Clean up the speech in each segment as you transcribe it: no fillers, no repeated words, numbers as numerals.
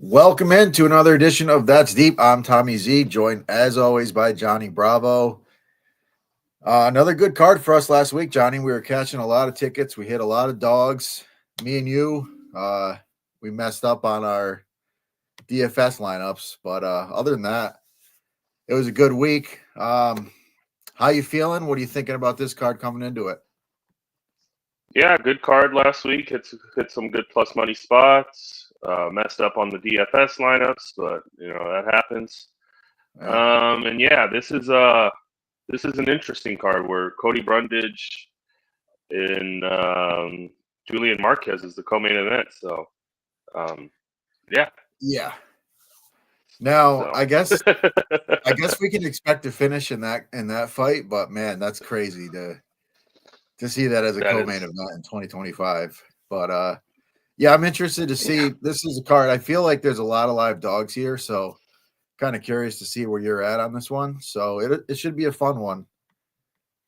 Welcome into another edition of That's Deep. I'm Tommy Z, joined as always by Johnny Bravo. Another good card for us last week, Johnny. We were catching a lot of tickets. We hit a lot of dogs. Me and you, we messed up on our DFS lineups, but other than that, it was a good week. How you feeling? What are you thinking about this card coming into it? Yeah, good card last week. Hit some good plus money spots. Messed up on the DFS lineups, but that happens. And yeah, this is an interesting card where Cody Brundage and Julian Marquez is the co-main event. So yeah. Yeah. Now, So I guess we can expect to finish in that fight, but man, that's crazy to see that as a that co-main is event in 2025. But yeah, I'm interested to see. This is a card. I feel like there's a lot of live dogs here, so kind of curious to see where you're at on this one. So it should be a fun one.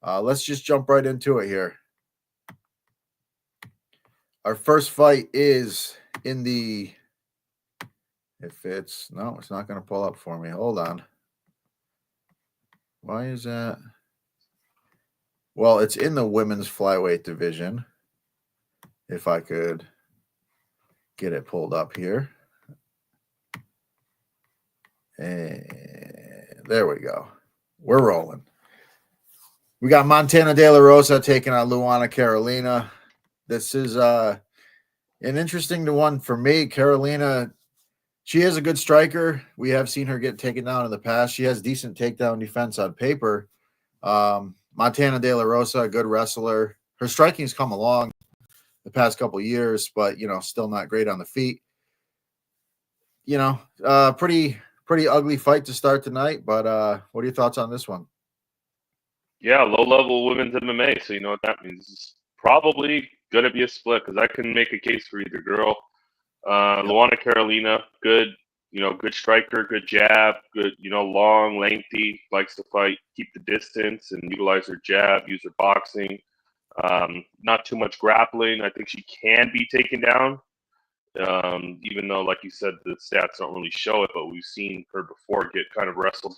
Let's just jump right into it here. Our first fight is in the. If it's no, it's not going to pull up for me. Hold on. Why is that? Well, it's in the women's flyweight division. If I could get it pulled up here. And there we go. We're rolling. We got Montana De La Rosa taking on Luana Carolina. This is an interesting one for me. Carolina, she is a good striker. We have seen her get taken down in the past. She has decent takedown defense on paper. Montana De La Rosa, a good wrestler. Her striking's come along the past couple years, but still not great on the feet. Pretty ugly fight to start tonight. But what are your thoughts on this one? yeah, low level women's MMA. So you know what that means. It's probably gonna be a split because I can make a case for either girl. Yep. Luana Carolina, good, good striker, good jab, good, long, lengthy, likes to fight, keep the distance, and utilize her jab, use her boxing. Not too much grappling. I think she can be taken down, even though, like you said, the stats don't really show it, but we've seen her before get kind of wrestled.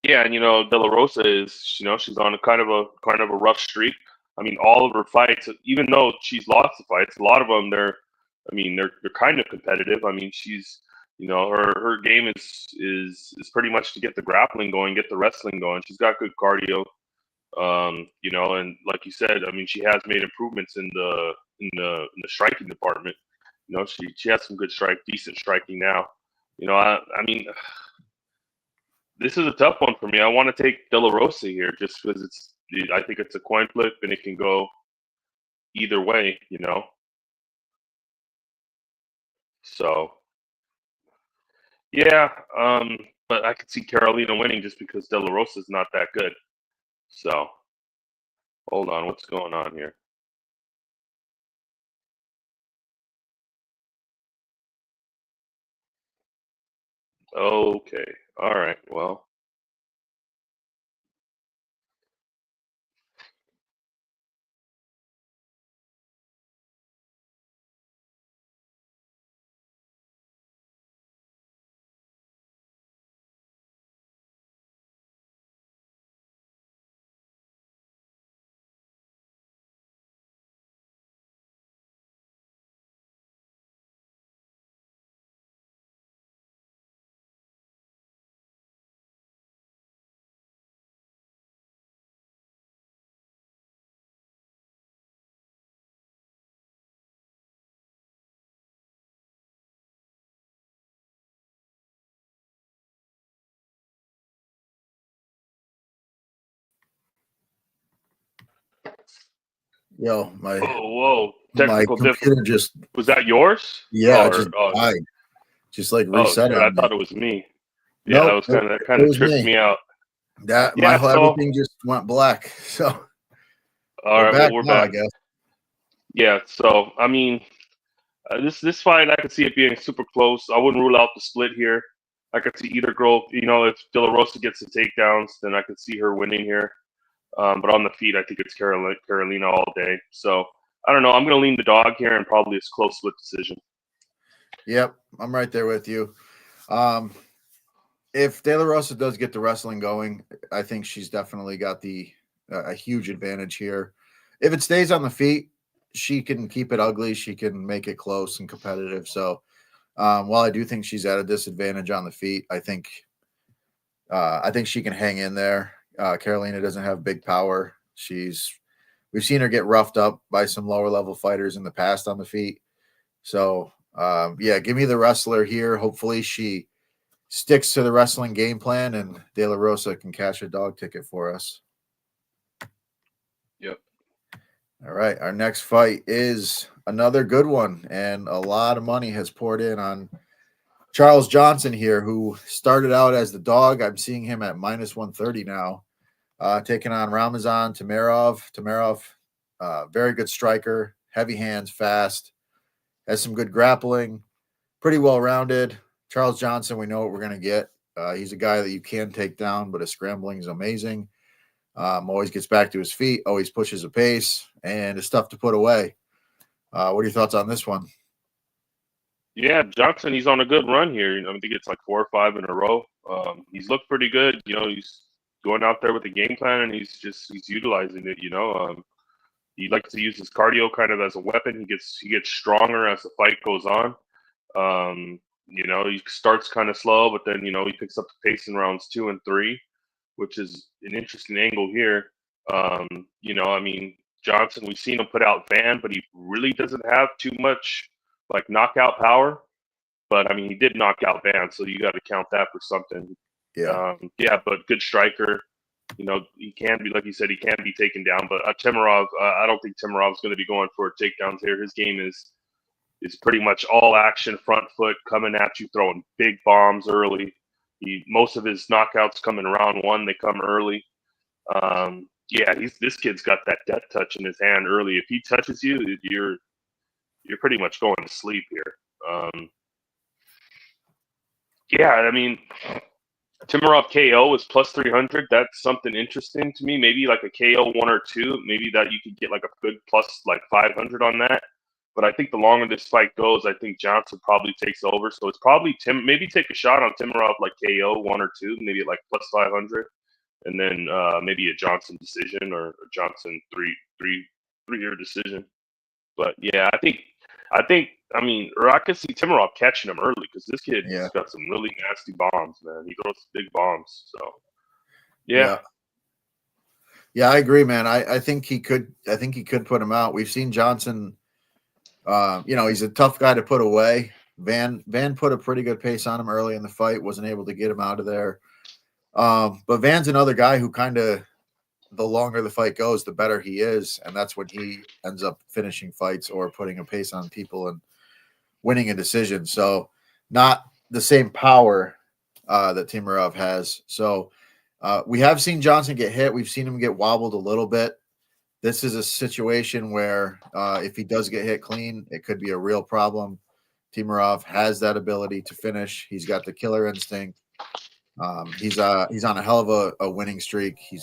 Yeah, and De La Rosa is, she's on a kind of a rough streak. I mean, all of her fights, even though she's lost the fights, a lot of them they're kind of competitive. I mean, she's, her game is pretty much to get the grappling going, get the wrestling going. She's got good cardio, and like you said, I mean, she has made improvements in the striking department. She has some good decent striking now. I mean, this is a tough one for me. I want to take De La Rosa here just because I think it's a coin flip and it can go either way. So yeah, but I could see Carolina winning just because De La Rosa is not that good. So hold on, what's going on here? Okay, all right, well. Yo, my Whoa, my technical computer difficulty. just Was that yours? it Or just died. Just like oh reset shit, I on me. thought it was me. Yeah, Nope, that it kind of was tripped me. me out. That my Yeah, whole so everything just went black. So all we're right, well back we're now, I back. guess. Yeah, so I mean, this fight I could see it being super close. I wouldn't rule out the split here. I could see either girl. If De La Rosa gets the takedowns, then I could see her winning here. But on the feet, I think it's Carolina all day. So I don't know. I'm going to lean the dog here and probably a close split decision. Yep, I'm right there with you. If De La Rosa does get the wrestling going, I think she's definitely got a huge advantage here. If it stays on the feet, she can keep it ugly. She can make it close and competitive. So while I do think she's at a disadvantage on the feet, I think she can hang in there. Carolina doesn't have big power. We've seen her get roughed up by some lower level fighters in the past on the feet. So yeah, give me the wrestler here. Hopefully she sticks to the wrestling game plan and De La Rosa can cash a dog ticket for us. Yep. All right. Our next fight is another good one, and a lot of money has poured in on Charles Johnson here, who started out as the dog. I'm seeing him at minus 130 now, taking on Ramazan Tamarov. Tamarov, very good striker, heavy hands, fast, has some good grappling, pretty well rounded. Charles Johnson, we know what we're going to get. He's a guy that you can take down, but his scrambling is amazing. Always gets back to his feet, always pushes a pace, and is tough to put away. What are your thoughts on this one? Yeah, Johnson, he's on a good run here. I think it's like 4 or 5 in a row. He's looked pretty good. He's going out there with a game plan, and he's utilizing it. He likes to use his cardio kind of as a weapon. He gets stronger as the fight goes on. He starts kind of slow, but then he picks up the pace in rounds 2 and 3, which is an interesting angle here. Johnson, we've seen him put out Van, but he really doesn't have too much like knockout power. But he did knock out Van, so you got to count that for something. Yeah. But good striker. He can be, like you said, he can be taken down. But Timarov, I don't think Timarov's going to be going for takedowns here. His game is pretty much all action, front foot, coming at you, throwing big bombs early. Most of his knockouts come in round 1. They come early. This kid's got that death touch in his hand early. If he touches you, you're pretty much going to sleep here. Timarov KO is plus 300. That's something interesting to me. Maybe like a KO 1 or 2. Maybe that you could get like a good plus like 500 on that. But I think the longer this fight goes, I think Johnson probably takes over. So it's probably maybe take a shot on Timarov like KO 1 or 2, maybe like plus 500, and then maybe a Johnson decision or a Johnson three-year decision. But yeah, I could see Timarov catching him early because this kid has got some really nasty bombs, man. He throws big bombs. So yeah, I agree, man. I think he could put him out. We've seen Johnson. He's a tough guy to put away. Van put a pretty good pace on him early in the fight. Wasn't able to get him out of there. But Van's another guy who kind of, the longer the fight goes, the better he is. And that's when he ends up finishing fights or putting a pace on people and winning a decision. So not the same power that Timarov has. So we have seen Johnson get hit. We've seen him get wobbled a little bit. This is a situation where if he does get hit clean, it could be a real problem. Timarov has that ability to finish. He's got the killer instinct. He's on a hell of a winning streak. He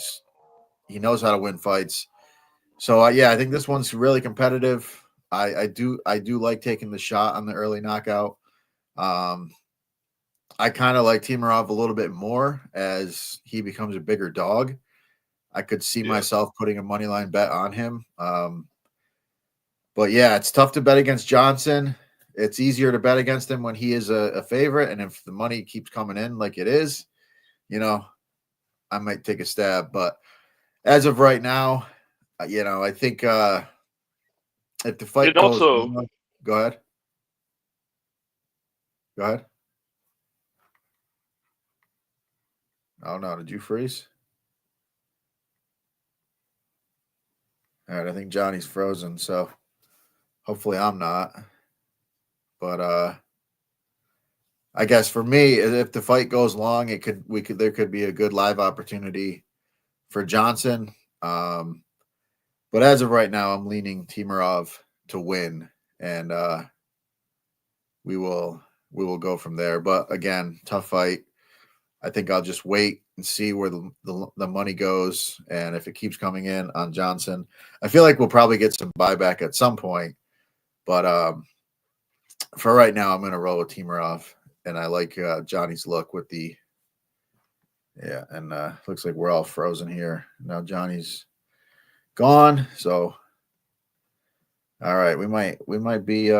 knows how to win fights. So I think this one's really competitive. I do like taking the shot on the early knockout. I kind of like Timarov a little bit more as he becomes a bigger dog. I could see myself putting a money line bet on him. But yeah, it's tough to bet against Johnson. It's easier to bet against him when he is a favorite. And if the money keeps coming in like it is, I might take a stab. But as of right now, I think if the fight goes, go ahead. Go ahead. Oh no, did you freeze? All right, I think Johnny's frozen, so hopefully I'm not. But I guess for me, if the fight goes long, there could be a good live opportunity for Johnson. But as of right now, I'm leaning Timarov to win, and we will go from there. But again, tough fight. I think I'll just wait and see where the money goes, and if it keeps coming in on Johnson, I feel like we'll probably get some buyback at some point. But for right now, I'm going to roll with Timarov, and I like Johnny's look with the and looks like we're all frozen here now. Johnny's gone, so all right, we might be in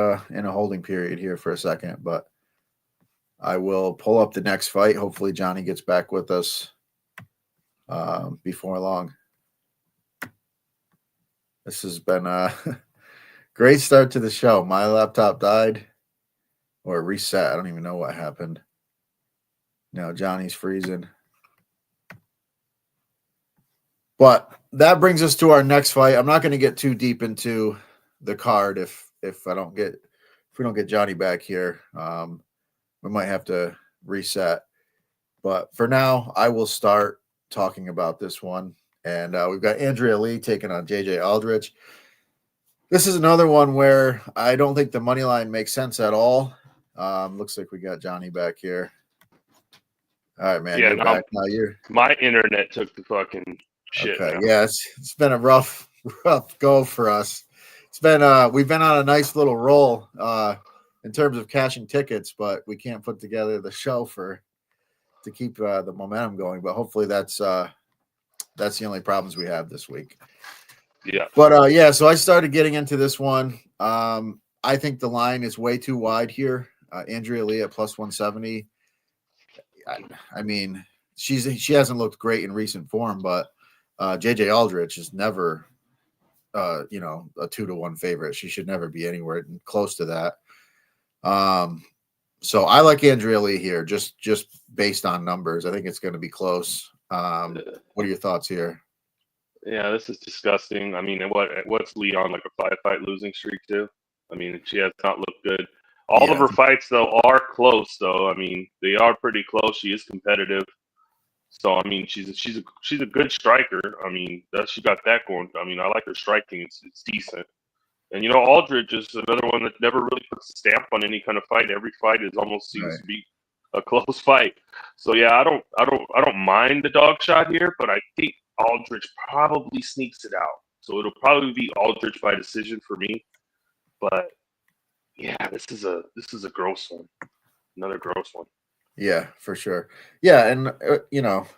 a holding period here for a second, but I will pull up the next fight. Hopefully, Johnny gets back with us before long. This has been a great start to the show. My laptop died or reset. I don't even know what happened. Now Johnny's freezing. But that brings us to our next fight. I'm not going to get too deep into the card if we don't get Johnny back here. We might have to reset. But for now, I will start talking about this one. And we've got Andrea Lee taking on JJ Aldrich. This is another one where I don't think the money line makes sense at all. Looks like we got Johnny back here. All right, man. Yeah, you're back now. My internet took the fucking shit. Okay. Now. Yeah, it's been a rough go for us. It's been we've been on a nice little roll in terms of cashing tickets, but we can't put together the show to keep the momentum going. But hopefully that's the only problems we have this week. Yeah. But yeah, so I started getting into this one. I think the line is way too wide here. Andrea Lee at plus 170. I mean, she hasn't looked great in recent form, but JJ Aldrich is never a 2-1 favorite. She should never be anywhere close to that. So I like Andrea Lee here, just based on numbers. I think it's going to be close. What are your thoughts here? Yeah, this is disgusting. I mean, what's Lee on, like a 5-fight losing streak too? I mean, she has not looked good. All of her fights though are close though. I mean, they are pretty close. She is competitive. So I mean, she's a good striker. I mean, she got that going. I mean, I like her striking. It's decent. And Aldridge is another one that never really puts a stamp on any kind of fight. Every fight seems to be a close fight. So yeah, I don't mind the dog shot here, but I think Aldridge probably sneaks it out. So it'll probably be Aldridge by decision for me. But yeah, this is a gross one. Another gross one. Yeah, for sure. Yeah, and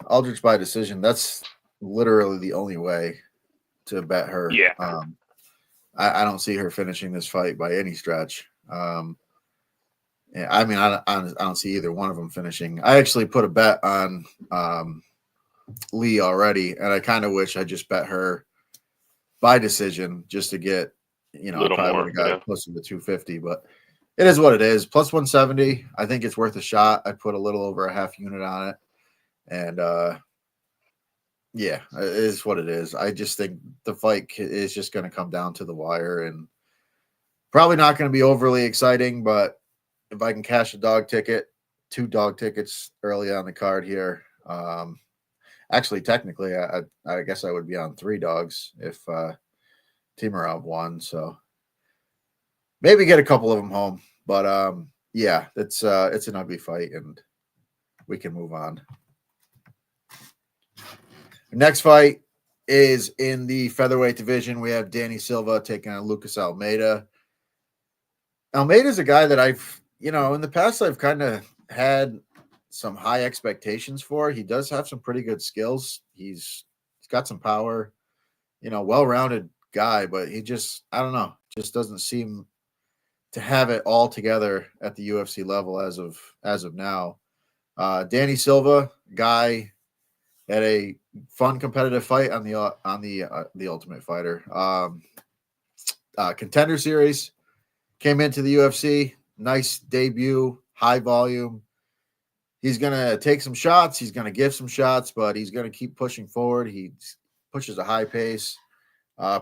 Aldrich by decision, that's literally the only way to bet her. Yeah. I don't see her finishing this fight by any stretch. I mean, I don't see either one of them finishing. I actually put a bet on Lee already, and I kind of wish I just bet her by decision just to get, I probably would have got closer to 250, but it is what it is. Plus 170. I think it's worth a shot. I put a little over a half unit on it. And yeah, it is what it is. I just think the fight is just going to come down to the wire and probably not going to be overly exciting. But if I can cash a dog ticket, 2 dog tickets early on the card here. Actually, technically, I guess I would be on 3 dogs if Timarov won. So maybe get a couple of them home. But yeah, it's an ugly fight, and we can move on. Next fight is in the featherweight division. We have Danny Silva taking on Lucas Almeida. Almeida's a guy that I've, in the past, I've kind of had some high expectations for. He does have some pretty good skills. He's got some power, well-rounded guy, but he just, I don't know, just doesn't seem to have it all together at the UFC level as of now. Danny Silva, guy had a fun competitive fight on the Ultimate Fighter Contender Series. Came into the UFC, nice debut, high volume. He's gonna take some shots. He's gonna give some shots, but he's gonna keep pushing forward. He pushes a high pace.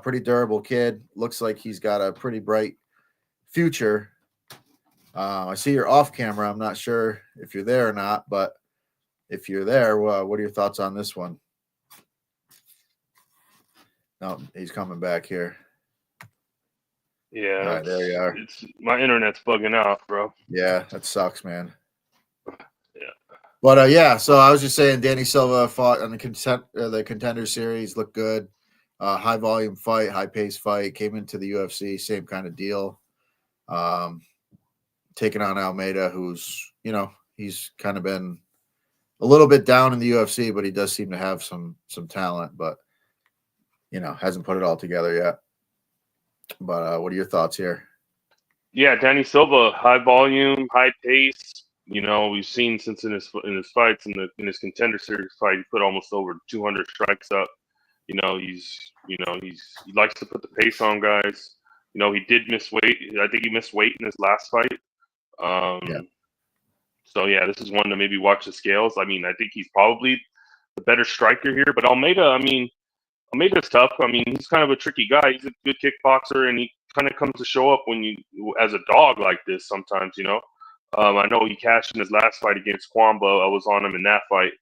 Pretty durable kid. Looks like he's got a pretty bright future. I see you're off camera. I'm not sure if you're there or not, but if you're there, what are your thoughts on this one? No, he's coming back here. Yeah. All right, there you are. My internet's bugging out, bro. Yeah, that sucks, man. Yeah. But yeah, so I was just saying Danny Silva fought on the Contender Series, looked good. High volume fight, high pace fight, came into the UFC, same kind of deal. taking on Almeida, who's, he's kind of been a little bit down in the UFC, but he does seem to have some talent, but hasn't put it all together yet. But what are your thoughts here? Yeah, Danny Silva, high volume, high pace. We've seen since in his fights in his contender series fight, he put almost over 200 strikes up. He likes to put the pace on guys. He did miss weight. I think he missed weight in his last fight. Yeah. So yeah, this is one to maybe watch the scales. I think he's probably the better striker here, but Almeida, Almeida's tough. He's kind of a tricky guy. He's a good kickboxer, and he kind of comes to show up when as a dog like this sometimes, I know he cashed in his last fight against Kwamba. I was on him in that fight.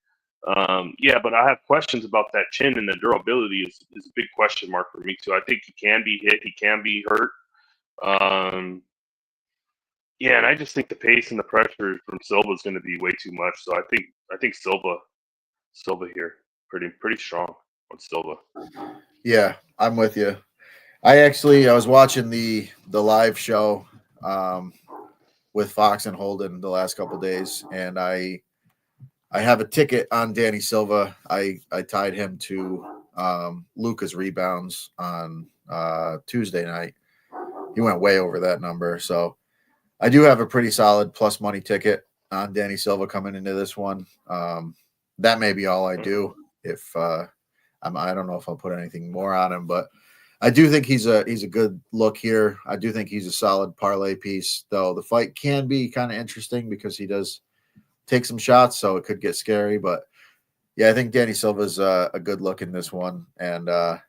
Yeah, but I have questions about that chin, and the durability is a big question mark for me too. I think he can be hit. He can be hurt. Yeah, and I just think the pace and the pressure from Silva is going to be way too much. So I think Silva here, pretty strong on Silva. Yeah, I'm with you. I was watching the live show with Fox and Holden the last couple of days, and I have a ticket on Danny Silva. I tied him to Luca's rebounds on Tuesday night. He went way over that number, so I do have a pretty solid plus money ticket on Danny Silva coming into this one. That may be all I do. If I don't know if I'll put anything more on him, but I do think he's a good look here. I do think he's a solid parlay piece, though the fight can be kind of interesting because he does take some shots, so it could get scary. But yeah, I think Danny Silva's a good look in this one, and I'm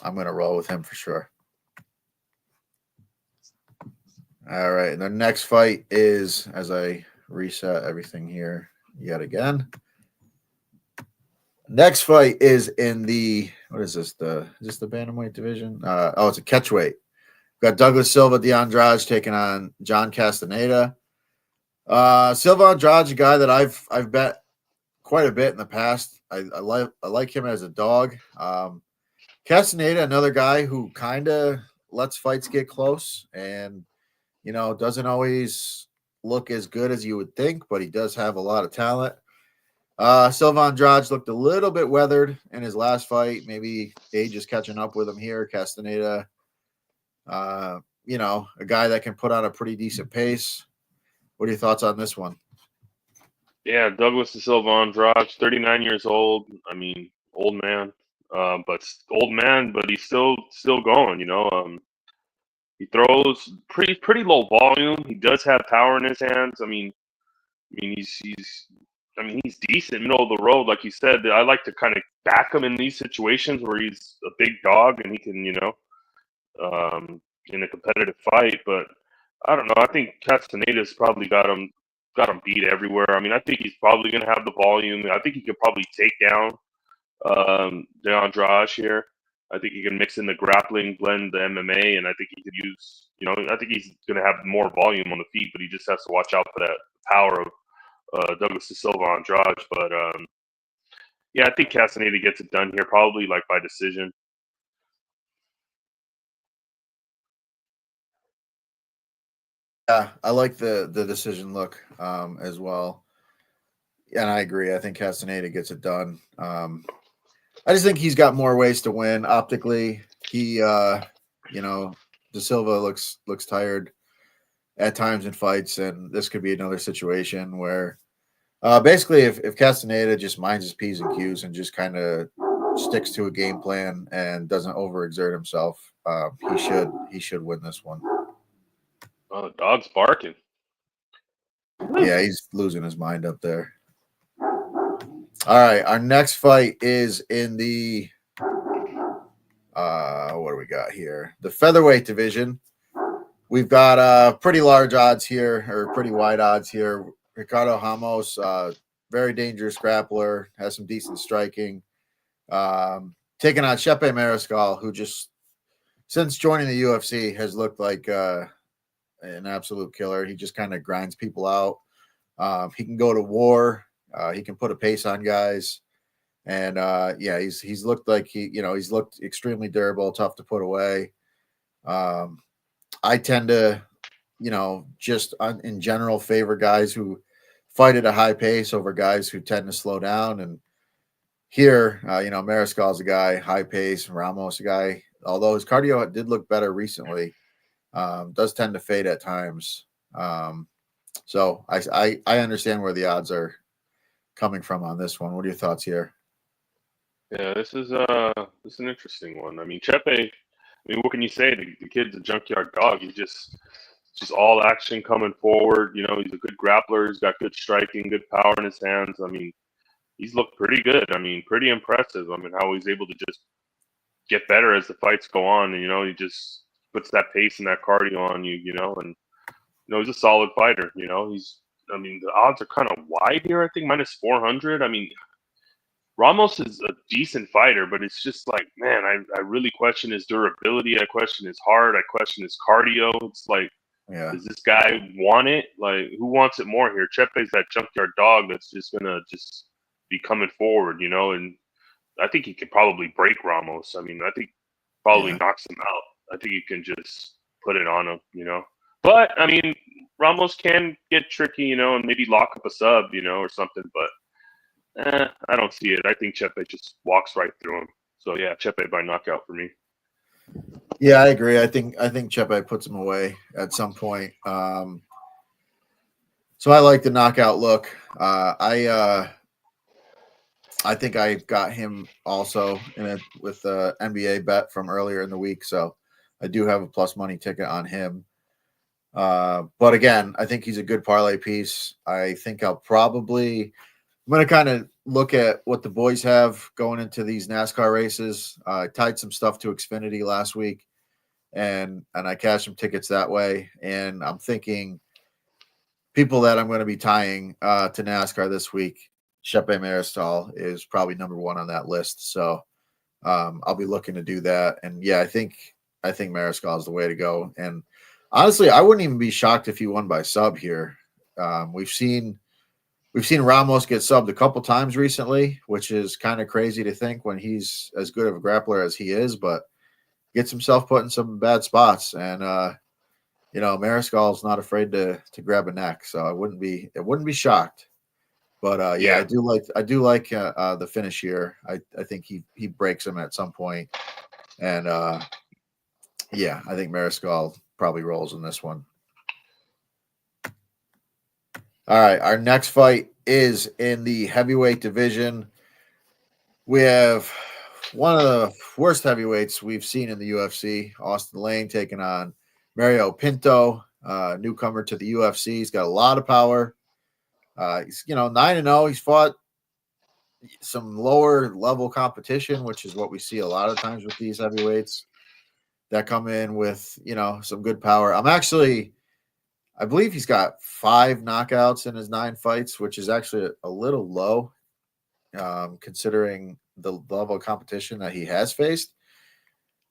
going to roll with him for sure. All right, and the next fight is, as I reset everything here yet again. Next fight is in the, what is this? Is this the bantamweight division? It's a catchweight. We've got Douglas Silva de Andrade taking on John Castaneda. Silva Andrade, a guy that I've bet quite a bit in the past. I like him as a dog. Castaneda, another guy who kind of lets fights get close and doesn't always look as good as you would think, but he does have a lot of talent. Silva Andrade looked a little bit weathered in his last fight. Maybe age is catching up with him here. Castaneda, a guy that can put on a pretty decent pace. What are your thoughts on this one? Yeah, Douglas De Silva Andrade, 39 years old. Old man, but he's still going. He throws pretty low volume. He does have power in his hands. He's decent, middle of the road, like you said. I like to kind of back him in these situations where he's a big dog and he can, in a competitive fight. But I don't know. I think Castaneda's probably got him beat everywhere. I think he's probably going to have the volume. I think he could probably take down De Andrade here. I think he can mix in the grappling, blend the MMA, and I think he could use, I think he's going to have more volume on the feet, but he just has to watch out for that power of Douglas De Silva Andrade. But yeah, I think Castaneda gets it done here, probably like by decision. Yeah, I like the decision look as well. And I agree. I think Castaneda gets it done. I just think he's got more ways to win optically. He, De Silva looks tired at times in fights, and this could be another situation where basically if Castaneda just minds his P's and Q's and just kind of sticks to a game plan and doesn't overexert himself, he should win this one. Oh, the dog's barking. Yeah, he's losing his mind up there. All right, our next fight is in the what do we got here? The featherweight division. We've got pretty large odds here, or pretty wide odds here. Ricardo Ramos, very dangerous grappler, has some decent striking. Taking on Chepe Mariscal, who just since joining the UFC has looked like an absolute killer. He just kind of grinds people out. He can go to war. He can put a pace on guys. And he's looked like he's looked extremely durable, tough to put away. I tend to just in general favor guys who fight at a high pace over guys who tend to slow down. And here, Mariscal's a guy, high pace, Ramos a guy, although his cardio did look better recently, does tend to fade at times. So I understand where the odds are coming from on this one. What are your thoughts here? Yeah, this is an interesting one. I mean, Chepe. I mean, what can you say? The kid's a junkyard dog. He's just all action coming forward. He's a good grappler. He's got good striking, good power in his hands. I mean, he's looked pretty good. I mean, pretty impressive. I mean, how he's able to just get better as the fights go on. And, he just puts that pace and that cardio on you, and, he's a solid fighter. I mean, the odds are kind of wide here, I think, minus 400. I mean, Ramos is a decent fighter, but it's just like, man, I really question his durability. I question his heart. I question his cardio. It's like, Yeah. does this guy want it? Like, who wants it more here? Chepe's that junkyard dog that's just going to just be coming forward, and I think he could probably break Ramos. I mean, I think probably knocks him out. I think he can just put it on him, But, I mean, Ramos can get tricky, and maybe lock up a sub, or something, but I don't see it. I think Chepe just walks right through him. So yeah, Chepe by knockout for me. Yeah, I agree. I think Chepe puts him away at some point. So I like the knockout look. I think I got him also with the NBA bet from earlier in the week. So I do have a plus money ticket on him. But again, I think he's a good parlay piece. I think I'm going to kind of look at what the boys have going into these NASCAR races. I tied some stuff to Xfinity last week, and I cashed some tickets that way. And I'm thinking people that I'm going to be tying to NASCAR this week, Chepe Mariscal is probably number one on that list. So I'll be looking to do that. And yeah, I think Mariscal is the way to go. And honestly, I wouldn't even be shocked if he won by sub here. We've seen Ramos get subbed a couple times recently, which is kind of crazy to think when he's as good of a grappler as he is, but gets himself put in some bad spots. And Mariscal is not afraid to grab a neck, so I wouldn't be shocked. But I do like the finish here. I think he breaks him at some point, and I think Mariscal probably rolls in this one. All right, our next fight is in the heavyweight division. We have one of the worst heavyweights we've seen in the UFC, Austin Lane, taking on Mario Pinto, newcomer to the UFC. He's got a lot of power. He's 9-0. He's fought some lower level competition, which is what we see a lot of times with these heavyweights that come in with some good power. I believe he's got 5 knockouts in his 9 fights, which is actually a little low, considering the level of competition that he has faced.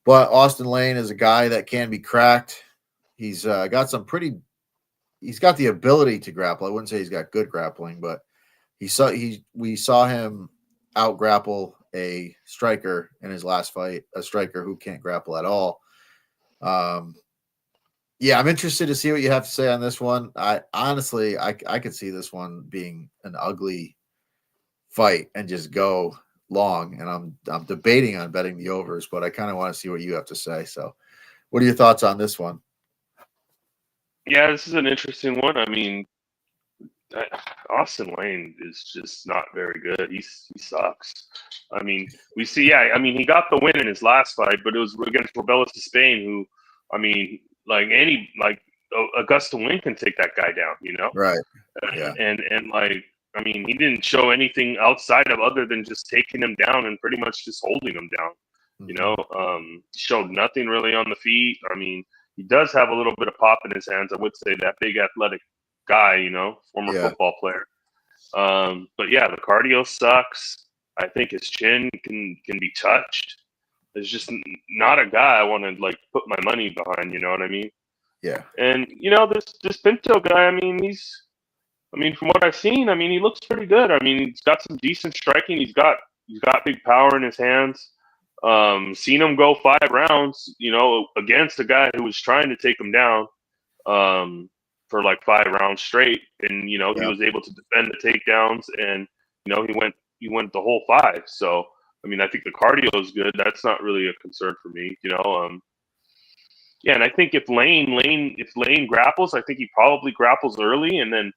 But Austin Lane is a guy that can be cracked. He's got the ability to grapple. I wouldn't say he's got good grappling, but we saw him out grapple a striker in his last fight, a striker who can't grapple at all. I'm interested to see what you have to say on this one. I honestly could see this one being an ugly fight and just go long. And I'm debating on betting the overs, but I kind of want to see what you have to say. So, what are your thoughts on this one? Yeah, this is an interesting one. I mean, Austin Lane is just not very good. He sucks. I mean, we see. Yeah, I mean, he got the win in his last fight, but it was against Robelis de Spain, who, I mean, Augusta Win can take that guy down, Right. Yeah. And I mean, he didn't show anything outside of other than just taking him down and pretty much just holding him down. Showed nothing really on the feet. I mean, he does have a little bit of pop in his hands. I would say that big athletic guy, former football player. But yeah, the cardio sucks. I think his chin can be touched. It's just not a guy I want to put my money behind. You know what I mean? Yeah. And this Pinto guy, I mean, from what I've seen, I mean, he looks pretty good. I mean, he's got some decent striking. He's got big power in his hands. Seen him go 5 rounds, against a guy who was trying to take him down. for like 5 rounds straight, and he was able to defend the takedowns, and he went the whole 5. So I mean, I think the cardio is good. That's not really a concern for me. Yeah, and I think if Lane grapples, I think he probably grapples early, and then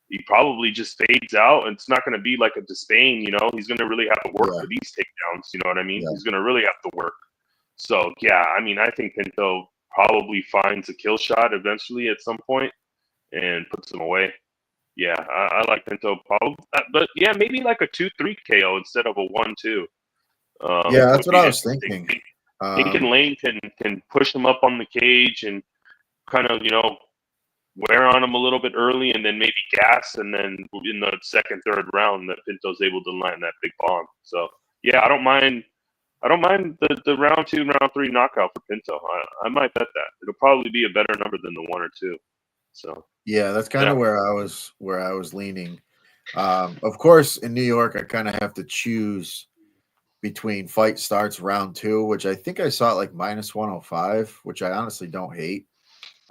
he probably just fades out. And it's not going to be like a Despain, He's going to really have to work for these takedowns. You know what I mean? Yeah. He's going to really have to work. So yeah, I mean, I think Pinto probably finds a kill shot eventually at some point and puts him away. Yeah, I like Pinto probably, but yeah, maybe like a 2-3 KO instead of a 1-2. Yeah, that's what I was thinking. Thinking Lane can push him up on the cage and kind of wear on him a little bit early, and then maybe gas, and then in the second, third round, that Pinto's able to land that big bomb. So yeah, I don't mind the round 2, round 3 knockout for Pinto. I might bet that it'll probably be a better number than the 1 or 2. So yeah, that's kind of where I was leaning. Of course, in New York, I kind of have to choose between fight starts round 2, which I think I saw it like -105, which I honestly don't hate.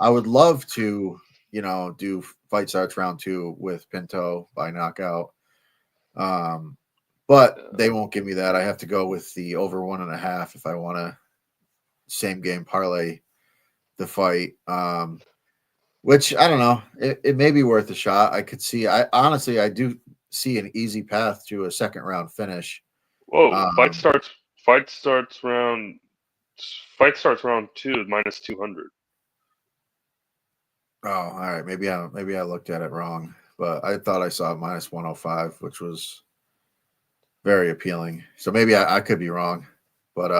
I would love to, do fight starts round 2 with Pinto by knockout. But they won't give me that. I have to go with the over 1.5 if I want to same game parlay the fight. Which I don't know. It may be worth a shot. I could see. I do see an easy path to a second round finish. Whoa! Fight starts round 2 is -200. Oh, all right. Maybe I looked at it wrong, but I thought I saw -105, which was very appealing. So maybe I could be wrong, but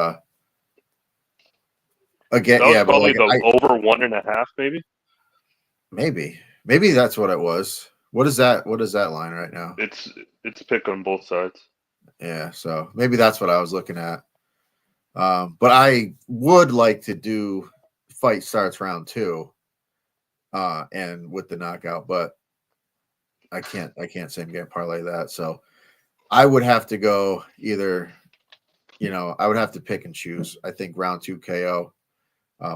again, that was yeah, probably but over 1.5, maybe. Maybe that's what it was. What is that line right now? It's pick on both sides. Yeah, so maybe that's what I was looking at. But I would like to do fight starts round 2, and with the knockout, but I can't same game parlay that. So I would have to go either, I would have to pick and choose. I think round 2 KO,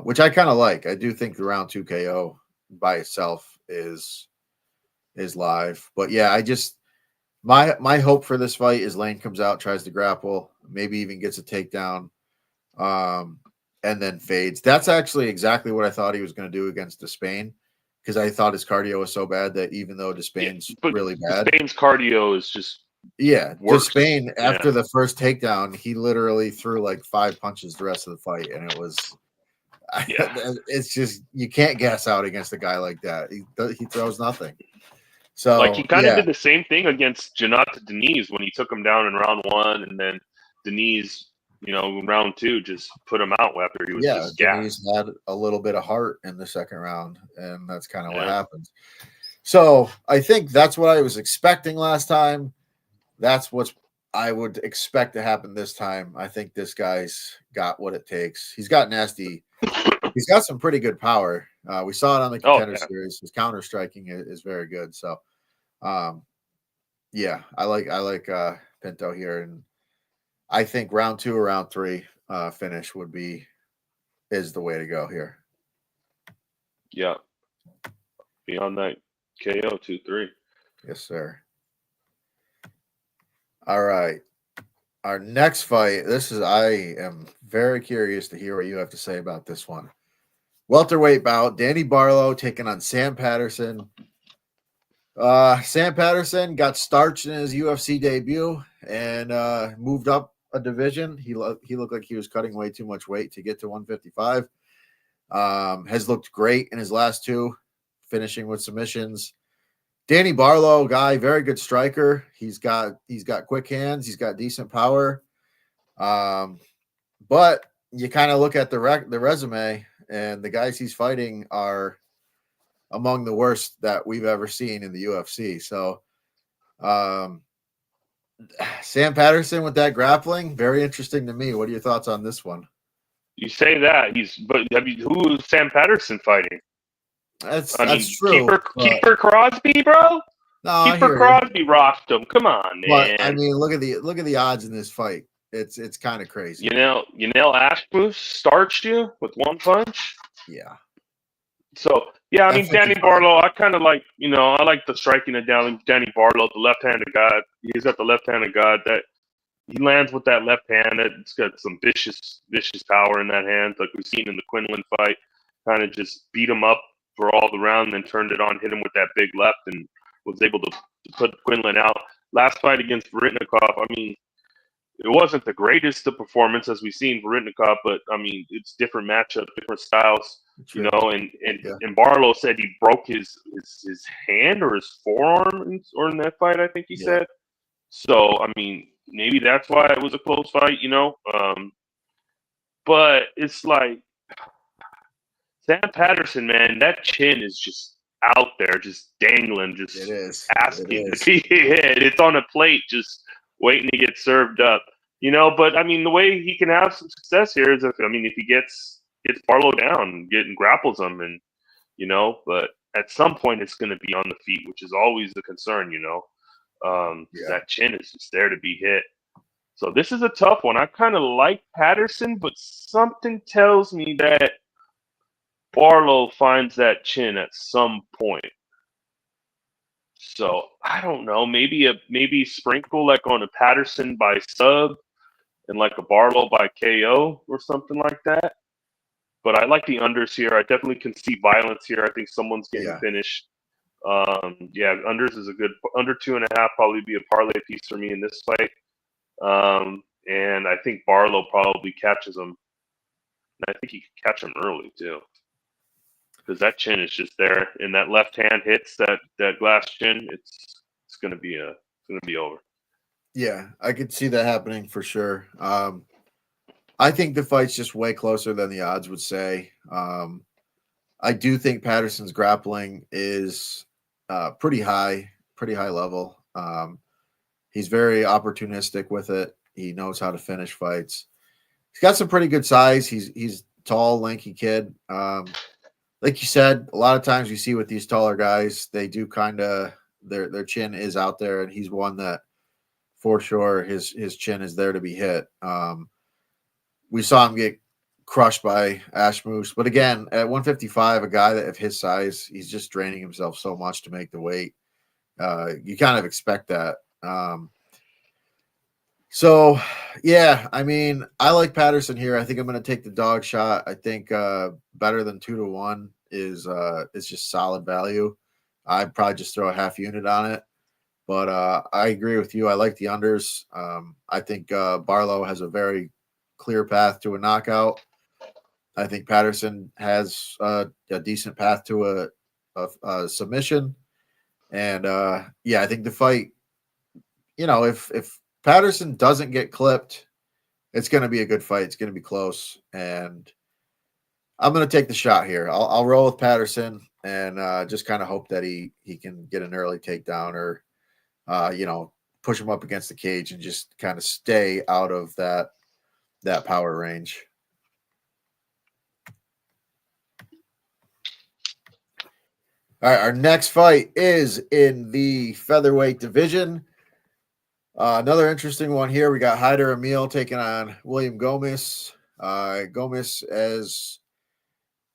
which I kind of like. I do think the round 2 KO by itself is live. But yeah, I just my hope for this fight is Lane comes out, tries to grapple, maybe even gets a takedown, and then fades. That's actually exactly what I thought he was going to do against Despain, because I thought his cardio was so bad that even though Despain's really bad, Despain's cardio is just Despain after the first takedown, he literally threw like 5 punches the rest of the fight, and it was it's just you can't gas out against a guy like that. He throws nothing. So like he kind of did the same thing against Janata Deniz when he took him down in round 1, and then Deniz, round 2 just put him out after he was just gassed. Deniz had a little bit of heart in the second round, and that's kind of what happens. So I think that's what I was expecting last time. That's what I would expect to happen this time. I think this guy's got what it takes. He's got nasty. He's got some pretty good power. We saw it on the Contender Series. His counter striking is very good. So, yeah, I like Pinto here, and I think round 2 or round 3 finish is the way to go here. Yeah, beyond that KO 2-3. Yes, sir. All right. Our next fight, I am very curious to hear what you have to say about this one. Welterweight bout, Danny Barlow taking on Sam Patterson. Sam Patterson got starched in his UFC debut and moved up a division. He looked like he was cutting way too much weight to get to 155. Has looked great in his last 2, finishing with submissions. Danny Barlow, guy, very good striker. He's got quick hands. He's got decent power. But you kind of look at the resume, and the guys he's fighting are among the worst that we've ever seen in the UFC. So, Sam Patterson with that grappling, very interesting to me. What are your thoughts on this one? You say that who is Sam Patterson fighting? That's true. Keeper Crosby, bro. No, Keeper Crosby rocked him. Come on, man. But I mean, look at the odds in this fight. It's kind of crazy. Ashmuth starched you with 1 punch. Yeah. So yeah, I At mean Danny 55. Barlow, I kind of like, I like the striking of Danny Barlow, the left-handed god. He's got the left-handed god that he lands with that left hand. It's got some vicious power in that hand, like we've seen in the Quinlan fight. Kind of just beat him up for all the round, then turned it on, hit him with that big left, and was able to put Quinlan out. Last fight against Varitnikov, I mean, it wasn't the greatest of performance as we've seen Varitnikov, but I mean, it's different matchup, different styles, True. Yeah. And Barlow said he broke his hand or his forearm in that fight, I think he said. So, I mean, maybe that's why it was a close fight, But it's like Sam Patterson, man, that chin is just out there, just dangling, It just is. asking It to is. be hit. It's on a plate, just waiting to get served up, But I mean, the way he can have some success here is if he gets Barlow down, grapples him, and But at some point, it's going to be on the feet, which is always the concern, That chin is just there to be hit. So this is a tough one. I kind of like Patterson, but something tells me that Barlow finds that chin at some point. So I don't know. Maybe sprinkle like on a Patterson by sub and like a Barlow by KO or something like that. But I like the unders here. I definitely can see violence here. I think someone's getting finished. Unders is a good under 2.5. Probably be a parlay piece for me in this fight. And I think Barlow probably catches him. And I think he could catch him early too, because that chin is just there, and that left hand hits that glass chin. It's gonna be over. Yeah, I could see that happening for sure. I think the fight's just way closer than the odds would say. I do think Patterson's grappling is pretty high level. He's very opportunistic with it. He knows how to finish fights. He's got some pretty good size. He's tall, lanky kid. Like you said, a lot of times you see with these taller guys, they do kind of their chin is out there, and he's one that for sure his chin is there to be hit. We saw him get crushed by Ash Moose, but again, at 155, a guy that of his size, he's just draining himself so much to make the weight. You kind of expect that. So, yeah, I mean, I like Patterson here. I think I'm going to take the dog shot. I think better than 2-1 is just solid value. I'd probably just throw a half unit on it. But I agree with you. I like the unders. I think Barlow has a very clear path to a knockout. I think Patterson has a decent path to a submission. And, I think the fight, if Patterson doesn't get clipped, it's going to be a good fight. It's going to be close. And I'm going to take the shot here. I'll roll with Patterson and just kind of hope that he can get an early takedown or, push him up against the cage and just kind of stay out of that power range. All right, our next fight is in the featherweight division. Another interesting one here. We got Hyder Emil taking on William Gomez. Gomez, as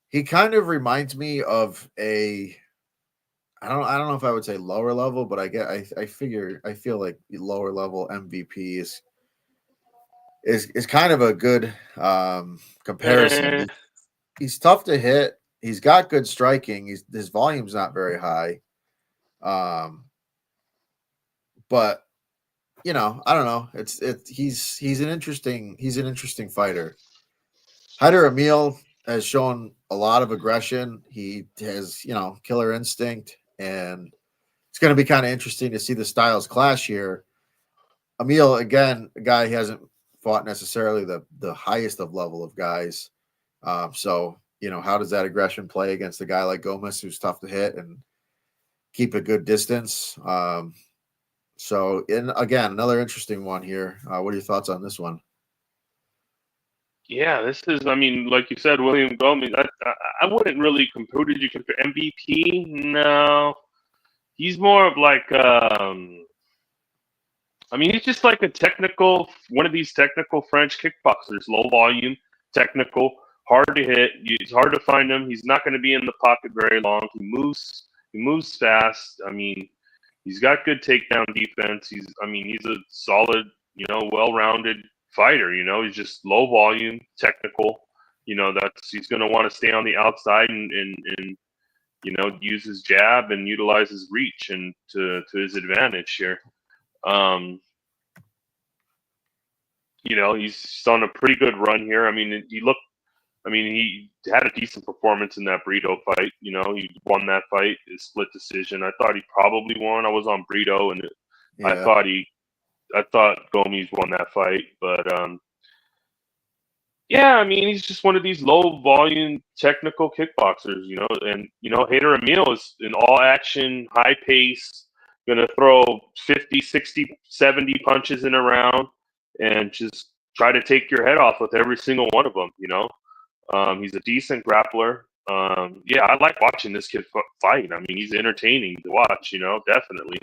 he kind of reminds me of I don't know if I would say lower level, but I feel like lower level MVP is kind of a good comparison. He's tough to hit. He's got good striking. His volume's not very high. But I don't know. He's an interesting fighter. Hyder Emil has shown a lot of aggression. He has, killer instinct, and it's going to be kind of interesting to see the styles clash here. Emil, again, a guy he hasn't fought necessarily the highest of level of guys. So, how does that aggression play against a guy like Gomez, who's tough to hit and keep a good distance? So, again, another interesting one here. What are your thoughts on this one? Yeah, this is, like you said, William Gomez. I wouldn't really compare. Did you compare MVP? No. He's more of like, he's just like one of these technical French kickboxers, low volume, technical, hard to hit. It's hard to find him. He's not going to be in the pocket very long. He moves fast. I mean, he's got good takedown defense. He's a solid, well-rounded fighter. He's just low volume, technical. He's going to want to stay on the outside and use his jab and utilize his reach and to his advantage here. He's on a pretty good run here. He had a decent performance in that Brito fight. He won that fight, a split decision. I thought he probably won. I was on Brito, and I thought Gomes won that fight. But he's just one of these low volume technical kickboxers. And Hader Emil is an all action, high pace, gonna throw 50, 60, 70 punches in a round and just try to take your head off with every single one of them. He's a decent grappler. I like watching this kid fight. He's entertaining to watch, definitely.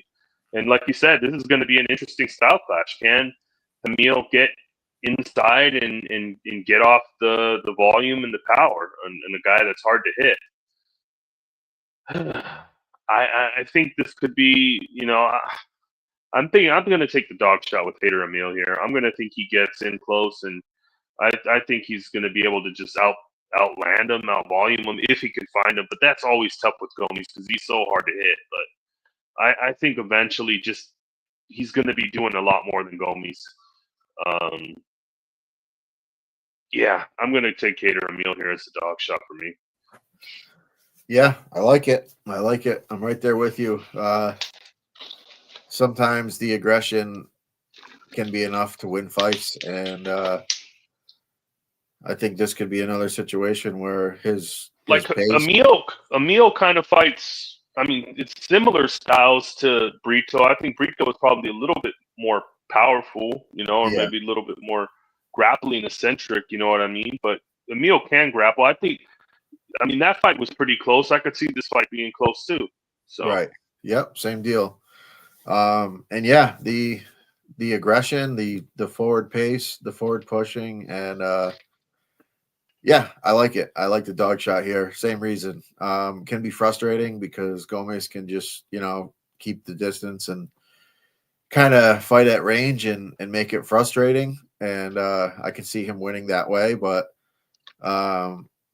And like you said, this is going to be an interesting style clash. Can Emil get inside and get off the volume and the power and a guy that's hard to hit? I think this could be, I'm going to take the dog shot with Hader Emil here. I'm going to think he gets in close, and I think he's going to be able to just outland him, outvolume him if he can find him. But that's always tough with Gomes because he's so hard to hit. But I think eventually he's going to be doing a lot more than Gomes. I'm going to take Hader Emil here as a dog shot for me. Yeah, I like it. I'm right there with you. Sometimes the aggression can be enough to win fights, and I think this could be another situation where his pace... Emil kind of fights. It's similar styles to Brito. I think Brito is probably a little bit more powerful, maybe a little bit more grappling eccentric. You know what I mean? But Emil can grapple. I think. That fight was pretty close. I could see this fight being close too. So right. Yep. Same deal. And yeah, the aggression, the forward pace, the forward pushing, and I like it. I like the dog shot here. Same reason. Can be frustrating because Gomes can just, keep the distance and kind of fight at range and make it frustrating. And I can see him winning that way. But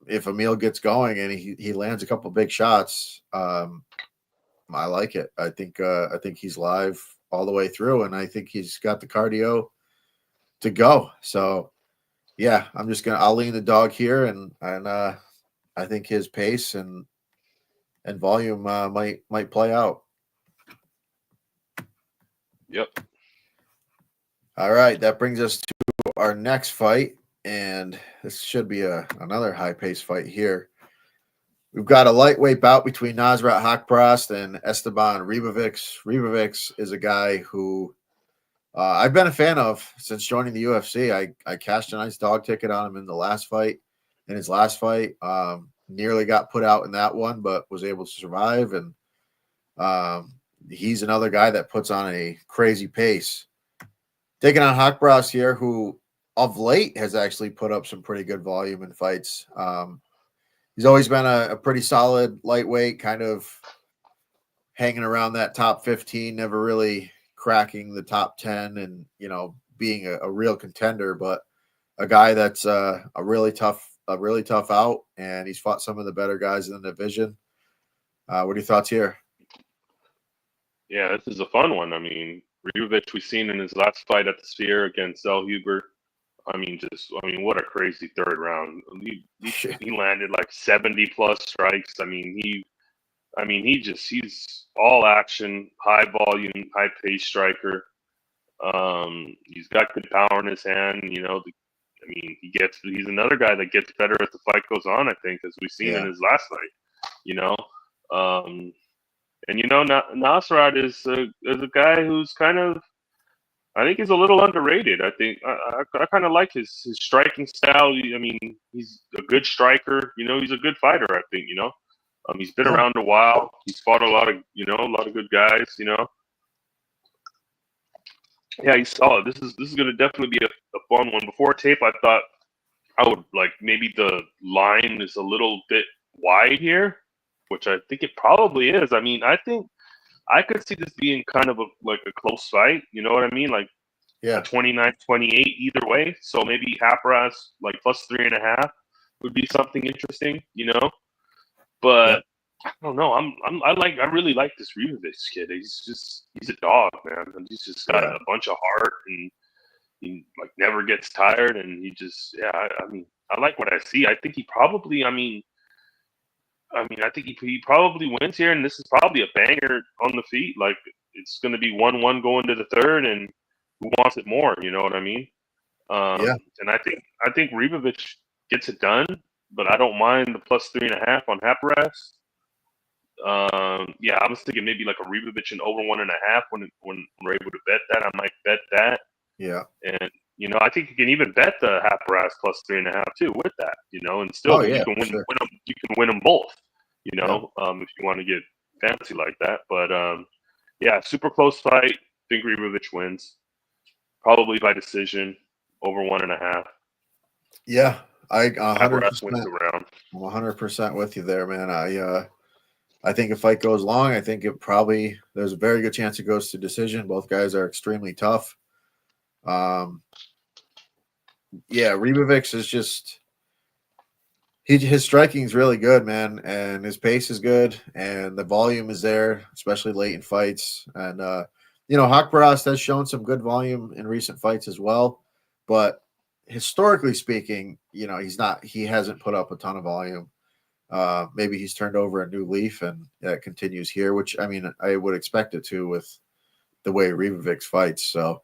if Emil gets going and he lands a couple big shots, I like it. I think he's live all the way through, and I think he's got the cardio to go. So yeah, I'll lean the dog here, and I think his pace and volume might play out. Yep. All right, that brings us to our next fight, and this should be another high-paced fight here. We've got a lightweight bout between Nasrat Haqparast and Esteban Ribovics. Ribovics is a guy who I've been a fan of since joining the UFC. I cashed a nice dog ticket on him in his last fight. Nearly got put out in that one, but was able to survive. And he's another guy that puts on a crazy pace. Taking on Haqparast here, who of late has actually put up some pretty good volume in fights. He's always been a pretty solid lightweight, kind of hanging around that top 15, never really cracking the top 10 and, being a real contender, but a guy that's a really tough out, and he's fought some of the better guys in the division. What are your thoughts here? Yeah, this is a fun one. Ribovics we've seen in his last fight at the Sphere against Zellhuber. What a crazy third round. He landed like 70 plus strikes. He's all action, high volume, high pace striker. He's got good power in his hand. He's another guy that gets better as the fight goes on, I think, as we've seen in his last fight. Nasrat is a guy who's kind of, I think he's a little underrated. I think I kind of like his striking style. He's a good striker. He's a good fighter. I think. He's been around a while. He's fought a lot of good guys. Yeah, he's solid. This is going to definitely be a fun one. Before tape, I thought I would like maybe the line is a little bit wide here, which I think it probably is. I mean, I think I could see this being kind of like a close fight. You know what I mean? Like a Yeah. 29-28 either way. So maybe Hapras like plus 3.5 would be something interesting, you know. Yeah. But I don't know. I really like this Rivovich kid. He's a dog, man. And he's just got Yeah. a bunch of heart, and he like never gets tired. And he just I mean, I like what I see. I think he probably. I think he probably wins here, and this is probably a banger on the feet. Like it's going to be 1-1 going to the third, and who wants it more? You know what I mean? Yeah. And I think Rivovich gets it done, but I don't mind the plus 3.5 on Haparas. Yeah, I was thinking maybe like a Rivovich and over 1.5 when we're able to bet that. I might bet that, Yeah. and I think you can even bet the Haparas plus 3.5 too with that. And still Oh you yeah, can for win, sure. win them. You can win them both. Yeah. If you want to get fancy like that. But yeah, super close fight. Think Rivovich wins, probably by decision, over 1.5. Yeah. I Haparas 100%. wins the round. I'm 100% with you there, man. I think if fight goes long, I think there's a very good chance it goes to decision. Both guys are extremely tough. Yeah, Ribovics is just his striking is really good, man, and his pace is good, and the volume is there, especially late in fights. And Haqparast has shown some good volume in recent fights as well, but historically speaking, he hasn't put up a ton of volume. Maybe he's turned over a new leaf, and that continues here, which I mean I would expect it to with the way Ribovics fights. So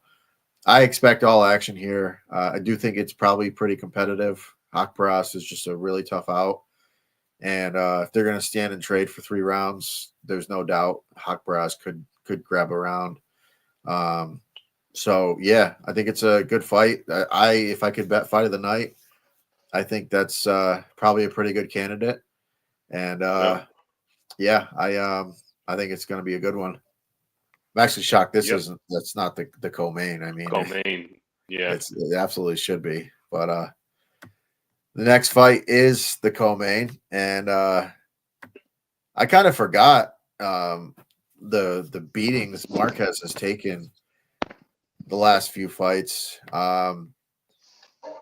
I expect all action here. I do think it's probably pretty competitive. Haqparast is just a really tough out. And if they're going to stand and trade for 3 rounds, there's no doubt Haqparast could grab a round. So yeah, I think it's a good fight. If I could bet fight of the night, I think that's probably a pretty good candidate. And yeah, I think it's going to be a good one. I'm actually shocked that's not the co-main. I mean, Co-main, yeah. it absolutely should be. But the next fight is the co-main, and I kind of forgot the beatings Marquez has taken the last few fights. I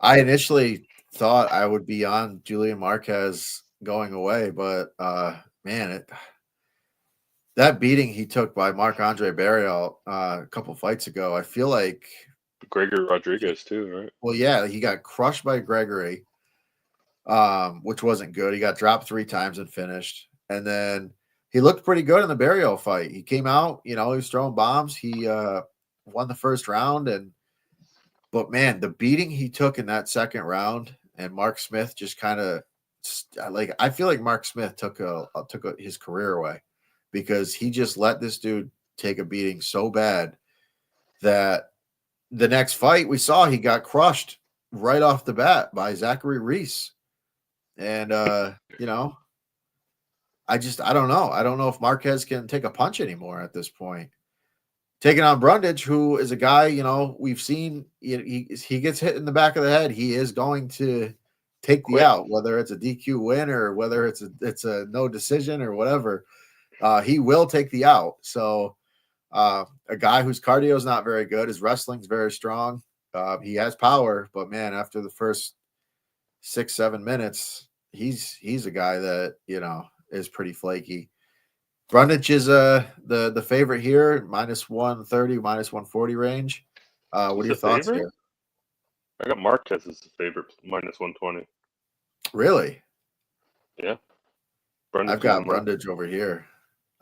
initially thought I would be on Julian Marquez going away, but man, that beating he took by Marc-Andre Barrial a couple fights ago, I feel like Gregory Rodriguez too, right? Well, yeah, he got crushed by Gregory, which wasn't good. He got dropped 3 times and finished. And then he looked pretty good in the Barrial fight. He came out, he was throwing bombs. He won the first round, but man, the beating he took in that second round, and Mark Smith just kind of I feel like Mark Smith took his career away, because he just let this dude take a beating so bad that the next fight we saw, he got crushed right off the bat by Zachary Reese. And I don't know. I don't know if Marquez can take a punch anymore at this point. Taking on Brundage, who is a guy, we've seen he gets hit in the back of the head, he is going to take the out, whether it's a DQ win or whether it's a no decision or whatever. He will take the out. So a guy whose cardio is not very good, his wrestling's very strong. He has power, but man, after the first 6-7 minutes, he's a guy that is pretty flaky. Brundage is the favorite here, minus 130, minus 140 range. What are your thoughts here? I got Marquez as the favorite, minus 120. Really? Yeah. I've got Brundage over here.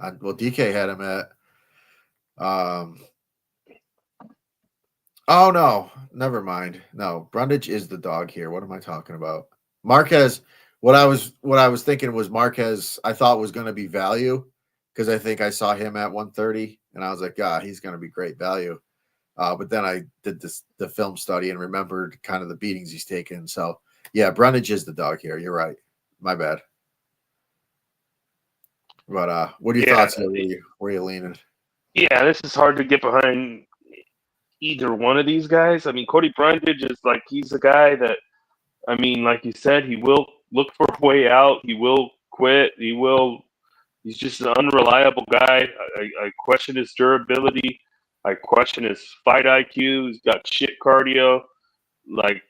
Well, DK had him at. Oh no, never mind. No, Brundage is the dog here. What am I talking about? Marquez. What I was thinking was Marquez. I thought was going to be value, because I think I saw him at 130, and I was like, God, he's going to be great value. But then I did the film study and remembered kind of the beatings he's taken. So yeah, Brundage is the dog here. You're right. My bad. But what are your thoughts here? Where are you leaning? Yeah, this is hard to get behind either one of these guys. I mean, Cody Brundage is like, he's a guy that I mean, like you said, he will look for a way out. He will quit. He's just an unreliable guy. I question his durability. I question his fight IQ. He's got shit cardio. Like,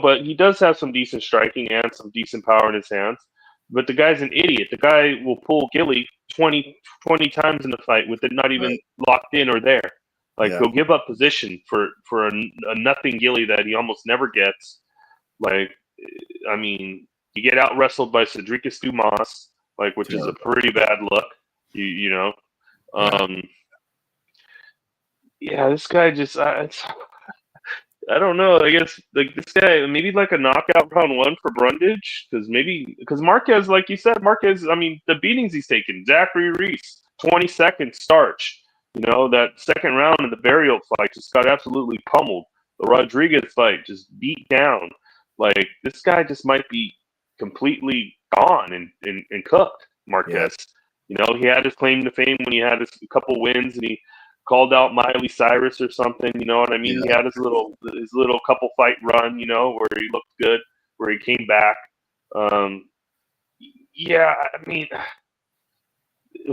but he does have some decent striking and some decent power in his hands. But the guy's an idiot. The guy will pull Gilly 20 times in the fight with it not even Right. locked in or there. Like, Yeah. he'll give up position for a nothing Gilly that he almost never gets. Like, I mean, you get out wrestled by Cedricus Dumas, like, which is a pretty bad look. You know, Yeah. um, yeah, this guy just I don't know. I guess like this guy, maybe like a knockout round one for Brundage, because Marquez, like you said, Marquez. I mean, the beatings he's taken. Zachary Reese, 20 seconds starch. That second round in the burial fight just got absolutely pummeled. The Rodriguez fight just beat down. Like, this guy just might be completely gone and cooked. Marquez. He had his claim to fame when he had his couple wins and he called out Miley Cyrus or something. You know what I mean? Yeah. He had his little couple fight run, where he looked good, where he came back. Yeah, I mean,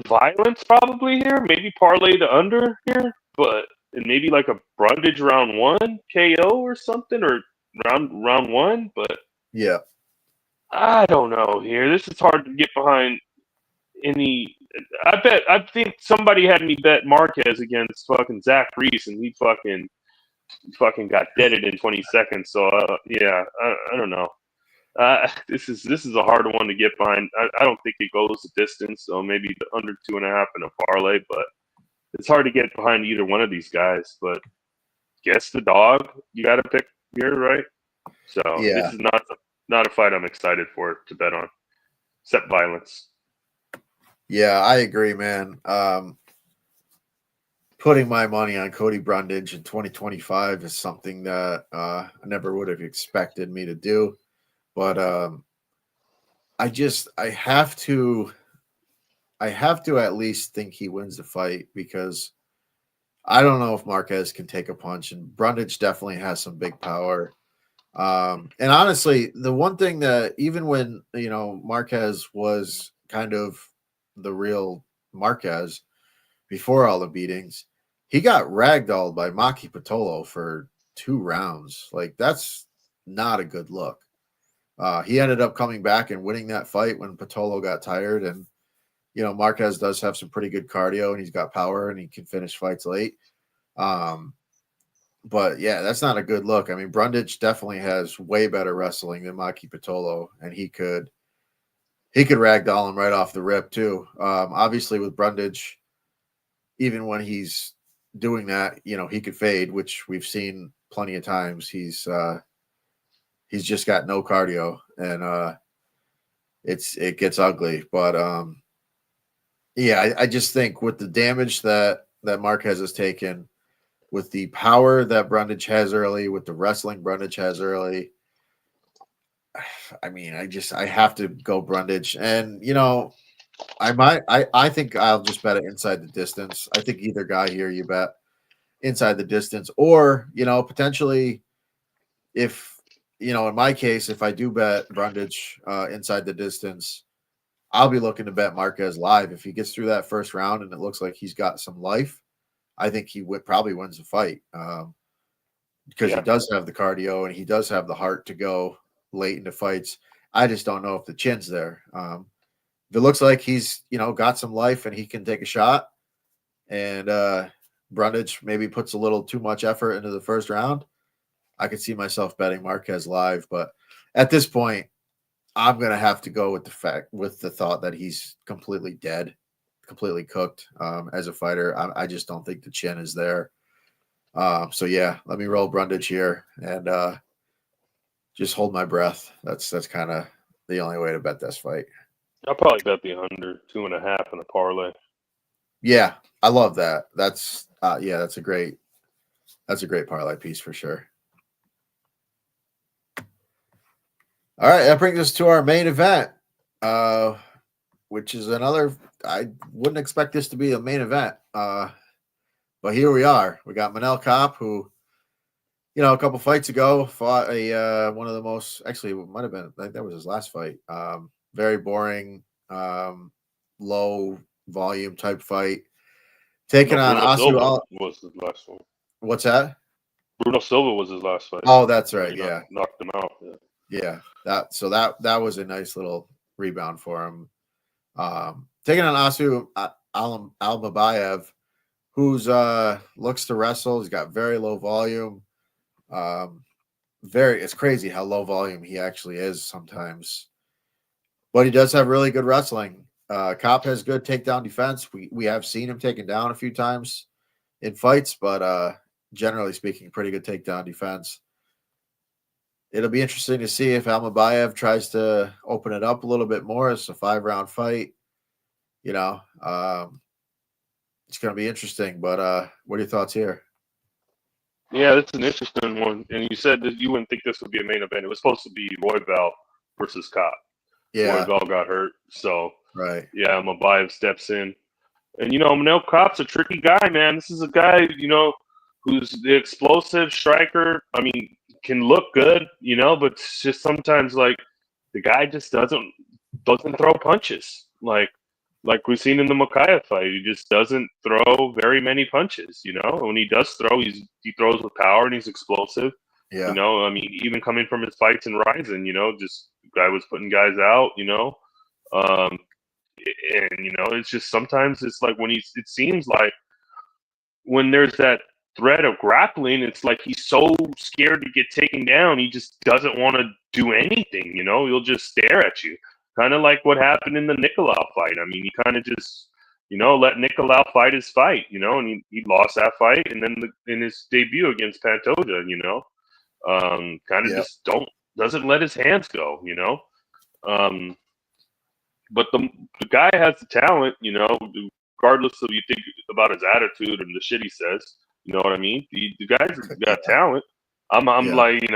violence probably here. Maybe parlay the under here, and maybe like a Brundage round one KO or something, or round one. But Yeah. I don't know here. This is hard to get behind any. I think somebody had me bet Marquez against fucking Zach Reese, and he fucking got deaded in 20 seconds. So yeah, I don't know. This is a hard one to get behind. I don't think it goes the distance, so maybe the under 2.5 in a parlay, but it's hard to get behind either one of these guys. But guess the dog you got to pick here, right? So Yeah. this is not a fight I'm excited for to bet on, except violence. Yeah, I agree, man. Putting my money on Cody Brundage in 2025 is something that I never would have expected me to do. But I have to at least think he wins the fight, because I don't know if Marquez can take a punch, and Brundage definitely has some big power. And honestly, the one thing that even when Marquez was kind of the real Marquez before all the beatings, he got ragdolled by Maki Pitolo for 2 rounds. Like, that's not a good look. He ended up coming back and winning that fight when Pitolo got tired. And, Marquez does have some pretty good cardio, and he's got power, and he can finish fights late. But yeah, that's not a good look. I mean, Brundage definitely has way better wrestling than Maki Pitolo, and he could ragdoll him right off the rip too. Obviously, with Brundage, even when he's doing that, he could fade, which we've seen plenty of times. He's just got no cardio, and it gets ugly. But yeah, I just think with the damage that Marquez has taken, with the power that Brundage has early, with the wrestling Brundage has early, I mean, I have to go Brundage. And I think I'll just bet it inside the distance. I think either guy here you bet inside the distance, or potentially, if in my case, if I do bet Brundage inside the distance, I'll be looking to bet Marquez live. If he gets through that first round and it looks like he's got some life, I think he probably wins the fight, because he does have the cardio and he does have the heart to go late into fights. I just don't know if the chin's there. If it looks like he's got some life and he can take a shot, and Brundage maybe puts a little too much effort into the first round, I could see myself betting Marquez live. But at this point, I'm gonna have to go with the thought that he's completely dead, completely cooked as a fighter. I just don't think the chin is there. So yeah, let me roll Brundage here and just hold my breath. That's kind of the only way to bet this fight. I'll probably bet the under 2.5 in a parlay. Yeah, I love that. That's that's a great parlay piece for sure. All right, that brings us to our main event, which is another. I wouldn't expect this to be a main event, but here we are. We got Manel Kape, who a couple fights ago, fought a one of the most, actually it might have been, I think that was his last fight. Very boring, low volume type fight. Taking No, on Bruno Asu Silva Al. was his last one. What's that? Bruno Silva was his last fight. Oh, that's Where right. he Yeah, knocked him out. Yeah. yeah. That was a nice little rebound for him. Taking on Asu Almabaev, who's looks to wrestle. He's got very low volume. It's crazy how low volume he actually is sometimes. But he does have really good wrestling. Kape has good takedown defense. We have seen him taken down a few times in fights, but generally speaking, pretty good takedown defense. It'll be interesting to see if Almabaev tries to open it up a little bit more. It's a 5-round fight. It's going to be interesting. But what are your thoughts here? Yeah, that's an interesting one. And you said that you wouldn't think this would be a main event. It was supposed to be Royval versus Kape. Yeah, Royval got hurt, so right. yeah, Almabaev steps in. And Manel Kape's a tricky guy, man. This is a guy, who's the explosive striker. I mean, can look good, but it's just sometimes like the guy just doesn't throw punches. Like we've seen in the Makayev fight, he just doesn't throw very many punches. When he does throw, he throws with power and he's explosive. Yeah, I mean, even coming from his fights in Ryzen, just guy was putting guys out. Um, and it's just sometimes it's like it seems like when there's that threat of grappling, it's like he's so scared to get taken down, he just doesn't want to do anything. He'll just stare at you, kind of like what happened in the Nicolau fight. I mean, he kind of just let Nicolau fight his fight, and he lost that fight, and then in his debut against Pantoja, kind of yeah, just doesn't let his hands go, um, but the guy has the talent, regardless of you think about his attitude and the shit he says. You know what I mean? The guy's got talent. I'm yeah, like,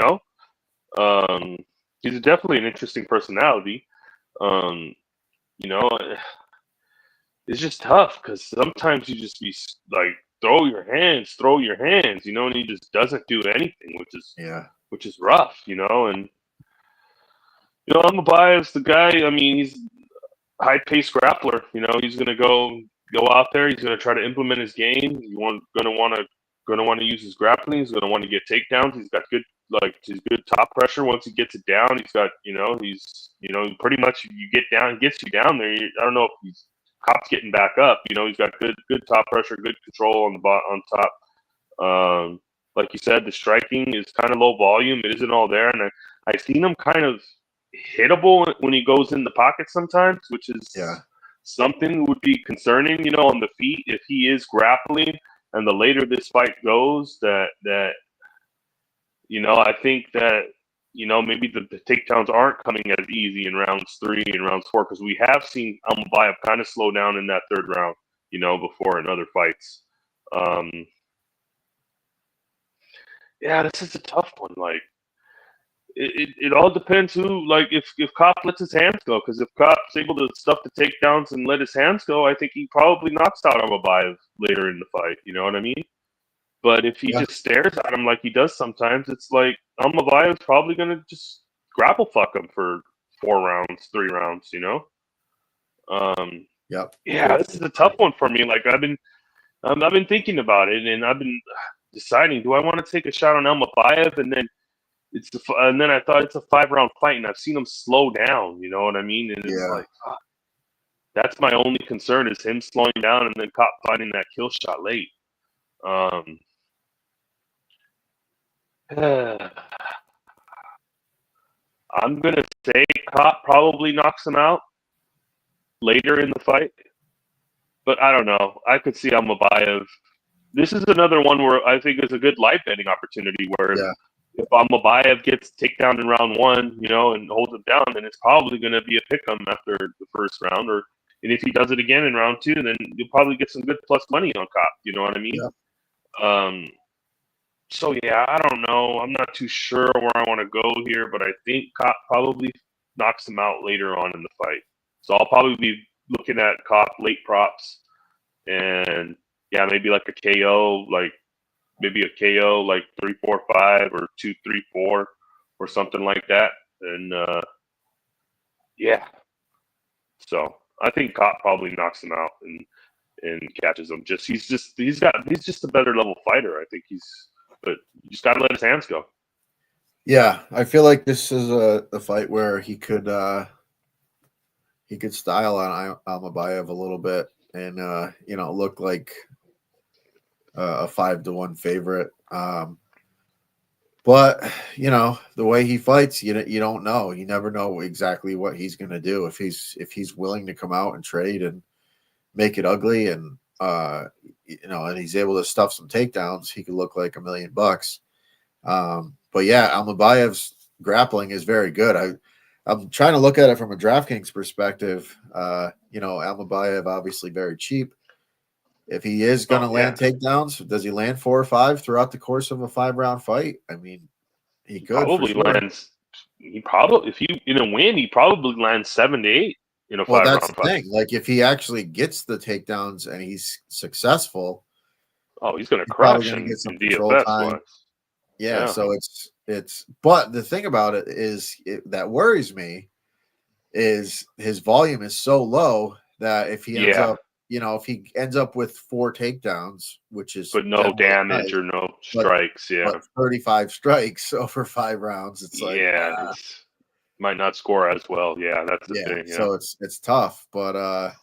um, he's definitely an interesting personality. Um, you know, it's just tough because sometimes you just be like, throw your hands, and he just doesn't do anything, yeah, which is rough, and Almabaev's the guy. I mean, he's high paced grappler. He's gonna go out there. He's gonna try to implement his game. Gonna want to use his grappling. He's gonna want to get takedowns. He's got his good top pressure. Once he gets it down, he's got pretty much you get down, he gets you down there. I don't know if Kop's getting back up. He's got good top pressure, good control on top. Like you said, the striking is kind of low volume. It isn't all there, and I've seen him kind of hittable when he goes in the pocket sometimes, which is yeah, something would be concerning, on the feet if he is grappling. And the later this fight goes, I think that maybe the takedowns aren't coming as easy in rounds 3 and rounds 4 because we have seen Almabaev kind of slow down in that third round, before in other fights. Yeah, this is a tough one. Like, it all depends if Kape lets his hands go, because if Kape's able to stuff the takedowns and let his hands go, I think he probably knocks out Almabaev later in the fight. You know what I mean? But if he yeah, just stares at him like he does sometimes, it's like Almabaev's probably gonna just grapple fuck him for 4 rounds, 3 rounds. yep. Yeah, this is a tough one for me. Like I've been thinking about it, and I've been deciding: do I want to take a shot on Almabaev, and then I thought it's a 5-round fight, and I've seen him slow down. You know what I mean? And it's Yeah, like, that's my only concern is him slowing down and then Kape finding that kill shot late. I'm gonna say Kape probably knocks him out later in the fight, but I don't know. I could see Almabaev. This is another one where I think is a good live betting opportunity where yeah, if Almabaev gets takedown in round 1, and holds him down, then it's probably going to be a pick-em after the first round. And if he does it again in round 2, then you'll probably get some good plus money on Kape. You know what I mean? yeah. So yeah, I don't know. I'm not too sure where I want to go here, but I think Kape probably knocks him out later on in the fight. So I'll probably be looking at Kape late props, and yeah, maybe like a KO, like maybe a KO like 3-4-5 or 2-3-4 or something like that. And yeah, so I think Kape probably knocks him out and catches him. He's just a better level fighter. I think but you just got to let his hands go. Yeah, I feel like this is a fight where he could style on Almabaev a little bit and look like a 5-1 favorite. But the way he fights, you don't know. You never know exactly what he's going to do. If he's willing to come out and trade and make it ugly, and and he's able to stuff some takedowns, he could look like $1 million. But yeah, Almabaev's grappling is very good. I'm trying to look at it from a DraftKings perspective. Almabaev obviously very cheap. If he is going to land takedowns, does he land 4 or 5 throughout the course of a 5-round fight? I mean, he could probably for sure. lands. If you in a win, he probably lands 7 to 8 in a 5-round fight. That's the thing. Like if he actually gets the takedowns and he's successful, he's going to crush and get some in control DFS time. wise. Yeah, so it's. But the thing about it is that worries me is his volume is so low that if he ends up, if he ends up with 4 takedowns, which is but no damage or no strikes, but 35 strikes over 5 rounds, it's like might not score as well. Yeah, that's the thing. Yeah. So it's tough, but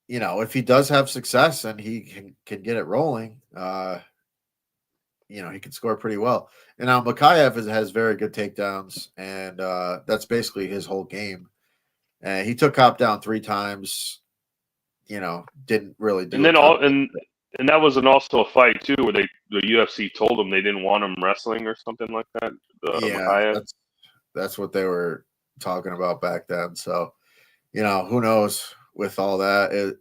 if he does have success and he can get it rolling, he can score pretty well. And now Almabaev has very good takedowns, and that's basically his whole game. And he took Kape down 3 times. Didn't really do. And then and that was also a fight too, where the UFC told him they didn't want him wrestling or something like that. That's what they were talking about back then. So, who knows with all that.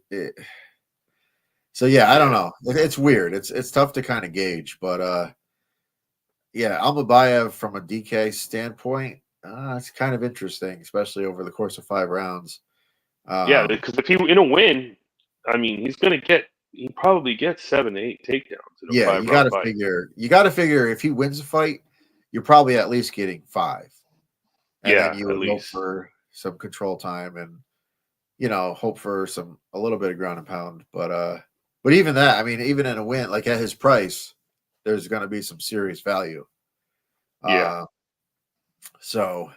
So yeah, I don't know. It's weird. It's tough to kind of gauge, but Almabaev from a DK standpoint, it's kind of interesting, especially over the course of 5 rounds. Because if he in a win, I mean, he probably gets 7 to 8 takedowns in a 5-round fight. You got to figure if he wins a fight, you're probably at least getting 5. And then you would go for some control time and hope for a little bit of ground and pound. But even that, I mean, even in a win, like at his price, there's going to be some serious value. So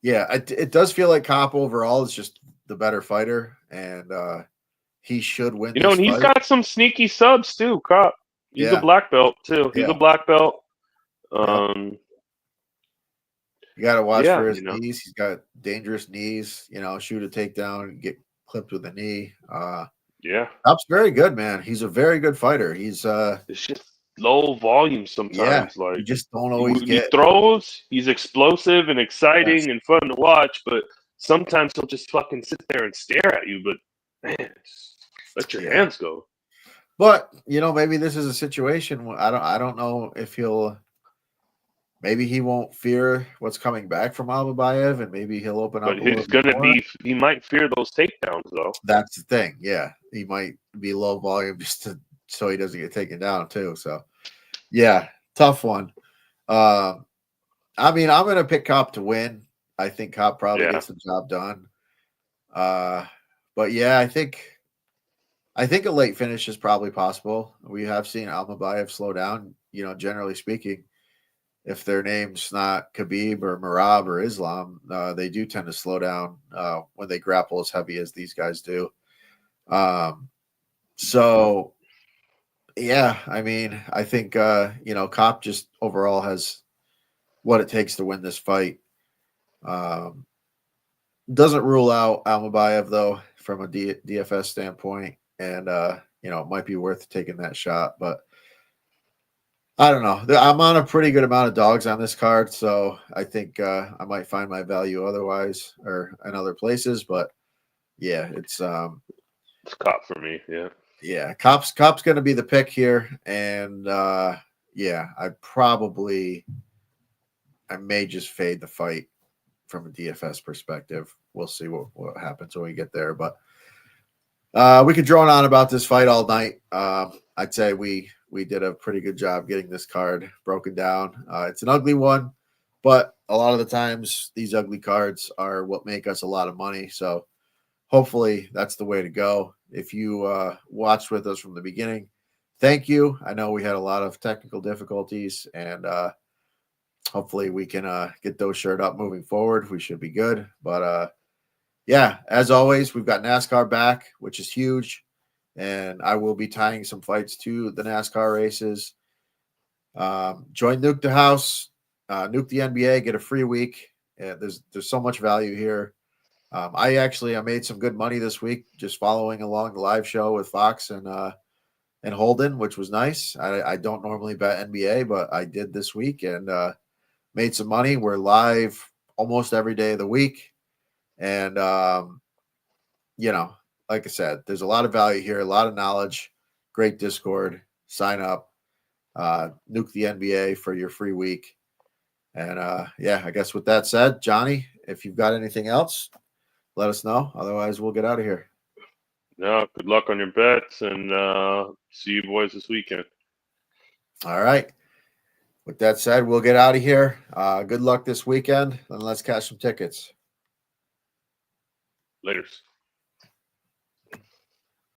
yeah, it does feel like Kape overall is just the better fighter, and he should win. And he's got some sneaky subs too. Kape, he's a black belt too. He's a black belt. You got to watch for his knees. He's got dangerous knees. Shoot a takedown and get clipped with a knee. Kape's very good, man. He's a very good fighter. He's it's just low volume sometimes. Like you just don't always he throws. He's explosive and exciting and fun to watch, but sometimes he'll just fucking sit there and stare at you. But man, let your hands go. But maybe this is a situation where I don't know if maybe he won't fear what's coming back from Almabaev, and maybe he'll open up. But he might fear those takedowns, though. That's the thing. Yeah, he might be low volume just so he doesn't get taken down too. So, yeah, tough one. I mean, I'm going to pick Kape to win. I think Kape probably gets the job done. But yeah, I think a late finish is probably possible. We have seen Almabaev slow down. Generally speaking. If their name's not Khabib or Merab or Islam, they do tend to slow down when they grapple as heavy as these guys do. So, yeah, I mean, I think, Kape just overall has what it takes to win this fight. Doesn't rule out Almabaev, though, from a DFS standpoint. And, it might be worth taking that shot, but I don't know. I'm on a pretty good amount of dogs on this card, so I think I might find my value otherwise or in other places. But yeah, it's Kape for me. Yeah, Kape's going to be the pick here, and I may just fade the fight from a DFS perspective. We'll see what happens when we get there, but we could drone on about this fight all night. I'd say we we did a pretty good job getting this card broken down. It's an ugly one, but a lot of the times these ugly cards are what make us a lot of money. So hopefully that's the way to go. If you watched with us from the beginning, thank you. I know we had a lot of technical difficulties, and hopefully we can get those shirt up moving forward. We should be good. But yeah, as always, we've got NASCAR back, which is huge. And I will be tying some fights to the NASCAR races. Join Nuke the House, Nuke the NBA, get a free week. There's so much value here. I made some good money this week just following along the live show with Fox and Holden, which was nice. I don't normally bet NBA, but I did this week and made some money. We're live almost every day of the week. And, like I said, there's a lot of value here, a lot of knowledge, great Discord. Sign up, Nuke the NBA for your free week. And I guess with that said, Johnny, if you've got anything else, let us know. Otherwise, we'll get out of here. Yeah, good luck on your bets, and see you boys this weekend. All right. With that said, we'll get out of here. Good luck this weekend, and let's cash some tickets. Laters.